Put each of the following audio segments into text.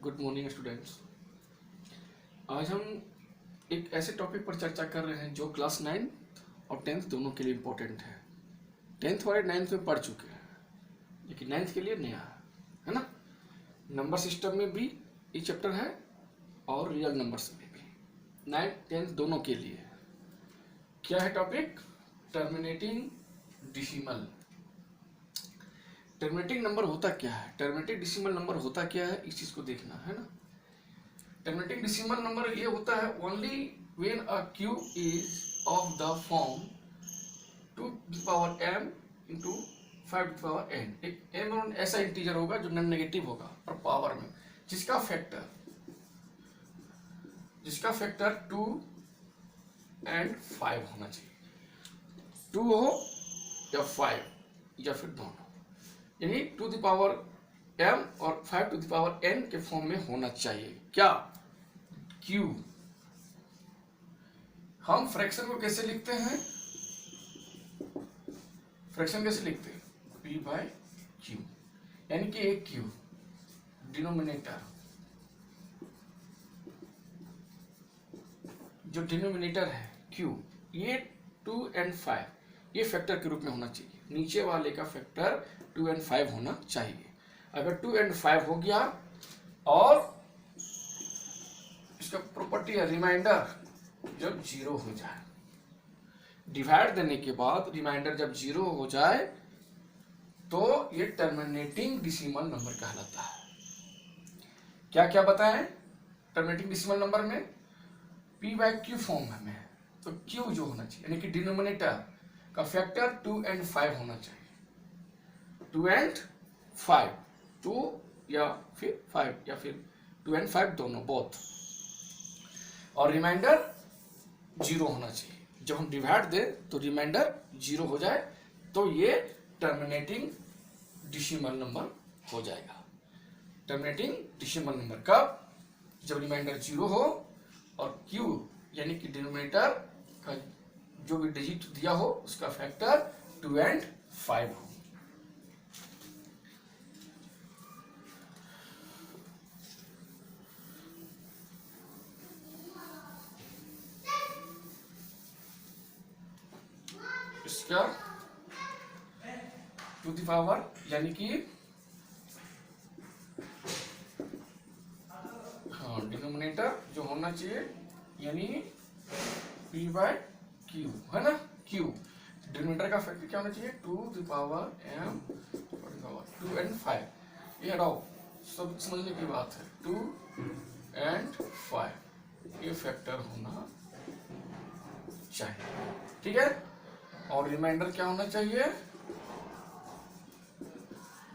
Good morning students. आज हम एक ऐसे टॉपिक पर चर्चा कर रहे हैं जो क्लास 9 और 10th दोनों के लिए इम्पोर्टेंट है। 10th वाले 9th में पढ़ चुके हैं, लेकिन 9th के लिए नया है ना। नंबर सिस्टम में भी ये चैप्टर है और रियल नंबर्स में भी। 9th 10th दोनों के लिए क्या है topic? Terminating decimal. Terminating number होता क्या है, टर्मिनेटिंग डिसिमल नंबर होता क्या है, इस चीज को देखना है ना। टर्मिनेटिंग डिसिमल नंबर ये होता है only when a Q is of the form 2m into 5n। एक m ऐसा इंटीजर होगा जो नॉन नेगेटिव होगा और पावर में जिसका फैक्टर 2 and 5 होना चाहिए। 2 हो या 5 या फिर दोनों, यानी 2 the power m और 5 to the power n के फॉर्म में होना चाहिए। क्या? q। हम फ्रैक्शन को कैसे लिखते हैं? फ्रैक्शन कैसे लिखते हैं? p by q, यानी कि एक q डिनोमिनेटर, जो डिनोमिनेटर है q, ये 2 and 5 ये फैक्टर के रूप में होना चाहिए। नीचे वाले का फैक्टर 2 and 5 होना चाहिए। अगर 2 and 5 हो गया और इसका प्रॉपर्टी है रिमाइंडर जब 0 हो जाए, डिवाइड देने के बाद रिमाइंडर जब 0 हो जाए तो ये टर्मिनेटिंग डिसिमल नंबर कहलाता है। क्या क्या बताएं टर्मिनेटिंग डिसिमल नंबर में? p by q फॉर्म में, तो q जो होना चाहिए यानी कि डिनोमिनेटर का फैक्टर 2 and 5 होना चाहिए। 2 and 5, 2 या फिर 5 या फिर 2 and 5 दोनों, बोथ। और रिमाइंडर 0 होना चाहिए। जब हम डिवाइड दें तो रिमाइंडर 0 हो जाए तो ये टर्मिनेटिंग डिसिमल नंबर हो जाएगा। टर्मिनेटिंग डिसिमल नंबर कब? जब रिमाइंडर 0 हो और q यानी कि डिनोमिनेटर का जो भी डिजिट दिया हो उसका फैक्टर 2 and 5 हो। इसका टू द पावर यानी कि डिनोमिनेटर जो होना चाहिए यानी p by q है ना। q डिनोमिनेटर का फैक्टर क्या होना चाहिए? 2 the power m 2 and 5। ये हटाओ, सब समझने की बात है। 2 and 5 ये फैक्टर होना चाहिए, ठीक है। और रिमाइंडर क्या होना चाहिए?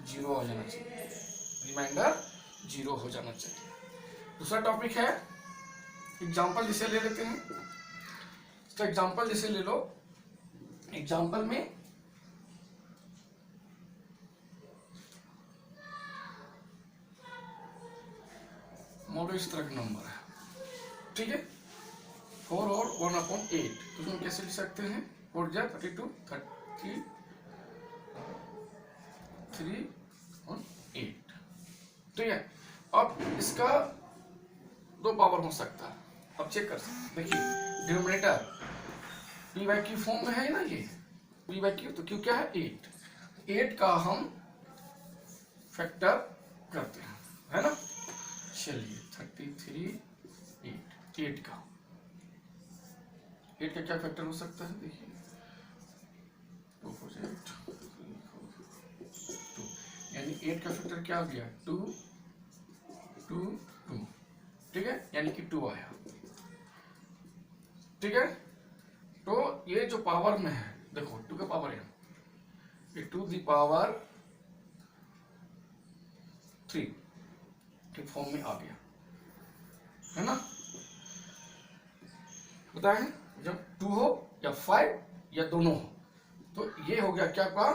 0 हो जाना चाहिए। रिमाइंडर 0 हो जाना चाहिए। दूसरा टॉपिक है एग्जाम्पल, जिसे ले लेते हैं। इसका एग्जाम्पल जैसे ले लो। एग्जाम्पल में मान लो इस तरह का नंबर है, ठीक है, 4 और 1/8। तो हम कैसे लिख सकते हैं? 4 जा 32, 3 और 8, ठीक है। अब इसका 2 पावर हो सकता है। अब चेक कर सकते हैं, देखिए denominator p by q form में है ना, ये p by q, तो q क्या है? 8 का हम फैक्टर करते हैं, है ना। चलिए 33 8 का क्या फैक्टर हो सकता है? देखिए 2 हो जाए 2, यानी 8 का फैक्टर क्या हो गया? 2 2 2, ठीक है, यानी कि 2 आया, ठीक है। तो ये जो पावर में है, देखो 2 का पावर है, ये 2 the power 3 के फॉर्म में आ गया, है ना। पता है जब 2 हो या 5 या दोनों हो तो ये हो गया क्या का?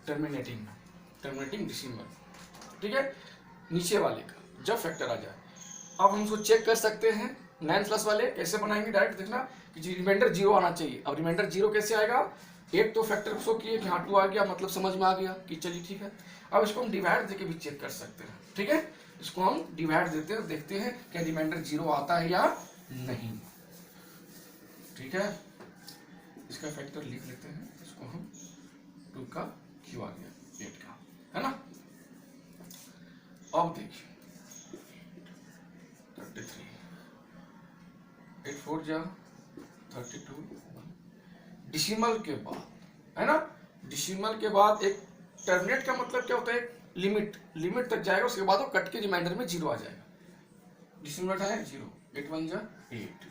टर्मिनेटिंग डिसिमल, ठीक है। नीचे वाले का जब फैक्टर आ जाए, अब हम उसको चेक कर सकते हैं। 9 प्लस वाले कैसे बनाएंगे? डायरेक्ट देखना कि रिमाइंडर 0 आना चाहिए। अब रिमाइंडर 0 कैसे आएगा? एक तो फैक्टर शो किए कि हाँ 2 आ गया, मतलब समझ में आ गया कि चलिए ठीक है। अब इसको हम डिवाइड देके भी चेक कर सकते हैं, ठीक है। इसको हम डिवाइड देते हैं, देखते हैं क्या रिमाइंडर 0 आता है या नहीं, ठीक है। इसका फैक्टर लिख लेते हैं, इसको हम 2 का क्यू आ गया 8 का, है ना। अब देखिए 33, 8 4 जा 32, डिसिमल के बाद, है ना। डिसिमल के बाद एक टर्मिनेट का मतलब क्या होता है, लिमिट तक जाएगा, उसके बाद वो कट के रिमाइंडर में 0 आ जाएगा। डिसिमल है 0, 8 1 जा 8,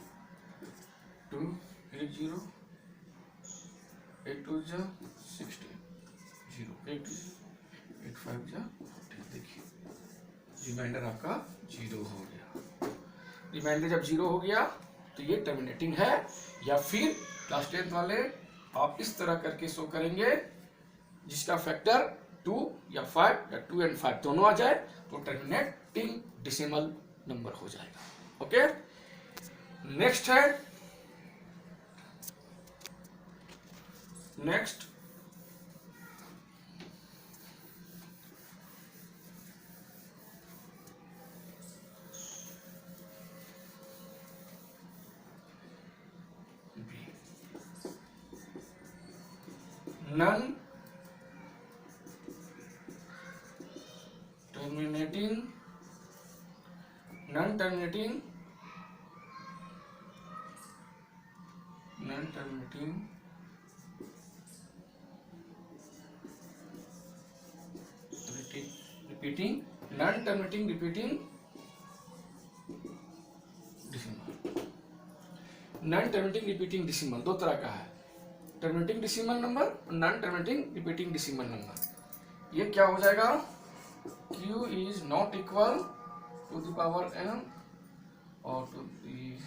2 8 0, 8 2 जा 16, 0 8 8 5 जा 14। देखिए रिमाइंडर आपका 0 हो गया। रिमाइंडर जब 0 हो गया तो ये टर्मिनेटिंग है, या फिर क्लास 10th वाले आप इस तरह करके शो करेंगे जिसका फैक्टर 2 या 5 या 2 और 5 दोनों आ जाए तो टर्मिनेटिंग डेसिमल नंबर हो जाएगा। ओके, नेक्स्ट है, next non terminating repeating decimal. Non terminating repeating decimal दो तरह का है, टर्मिनेटिंग डिसिमल नंबर और non terminating repeating decimal number. ये क्या हो जाएगा, q is not equal to the power m और to the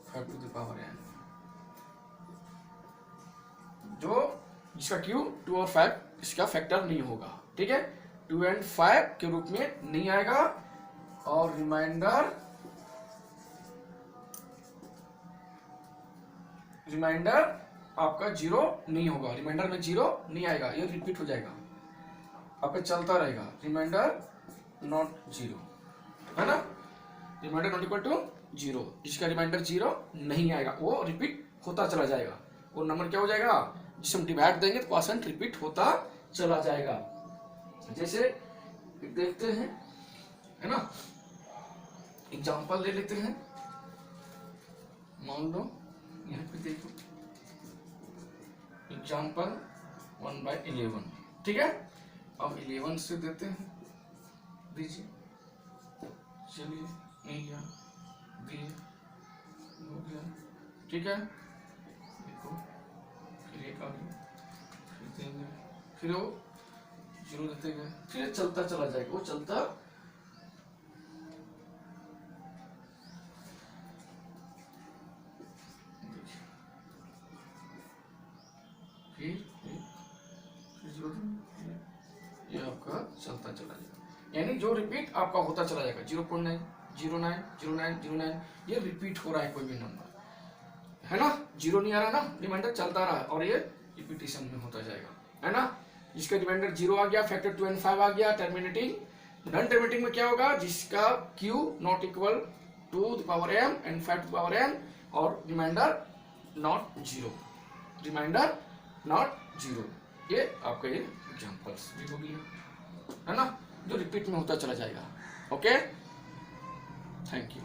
5 to the power n, जो जिसका q 2 और 5 इसका फैक्टर नहीं होगा, ठीक है। 2 और 5 के रूप में नहीं आएगा, और रिमाइंडर आपका 0 नहीं होगा, रिमाइंडर में 0 नहीं आएगा, ये रिपीट हो जाएगा, आपका चलता रहेगा। रिमाइंडर नॉट 0, है ना, रिमाइंडर नॉट इक्वल टू 0, जिसका रिमाइंडर 0 नहीं आएगा वो रिपीट होता चला जाएगा। वो नंबर क्या हो जाएगा, जिसे हम डिवाइड देंगे तो परसेंट रिपीट होता चला जाएगा। जैसे देखते हैं, है ना, एग्जांपल ले लेते हैं। मान लो यहाँ पे देखो एग्जांपल 1/11, ठीक है। अब 11 से देते हैं, दीजिए, चलिए नहीं गया, दिए, हो गया, ठीक है। देखो फिर एक आ गया, फिर देंगे, फिर वो 0 देते गए, फिर चलता चला जाएगा, वो चलता ये आपका चलता चला जाएगा, यानी जो रिपीट आपका होता चला जाएगा 0.9 09 09 09, ये रिपीट हो रहा है कोई भी नंबर, है ना। 0 नहीं आ रहा ना, रिमाइंडर चलता रहा और ये रिपीटिशन में होता जाएगा, है ना। जिसका रिमाइंडर 0 आ गया, फैक्टर 2 और 5 आ गया, टर्मिनेटिंग। नॉन टर्मिनेटिंग में क्या होगा, जिसका q not equal to the power m and 5 to power n, और रिमाइंडर नॉट 0, रिमाइंडर नॉट 0, ये आपका ये एग्जांपल्स भी हो गया, है ना, जो रिपीट में होता चला जाएगा। Okay, thank you.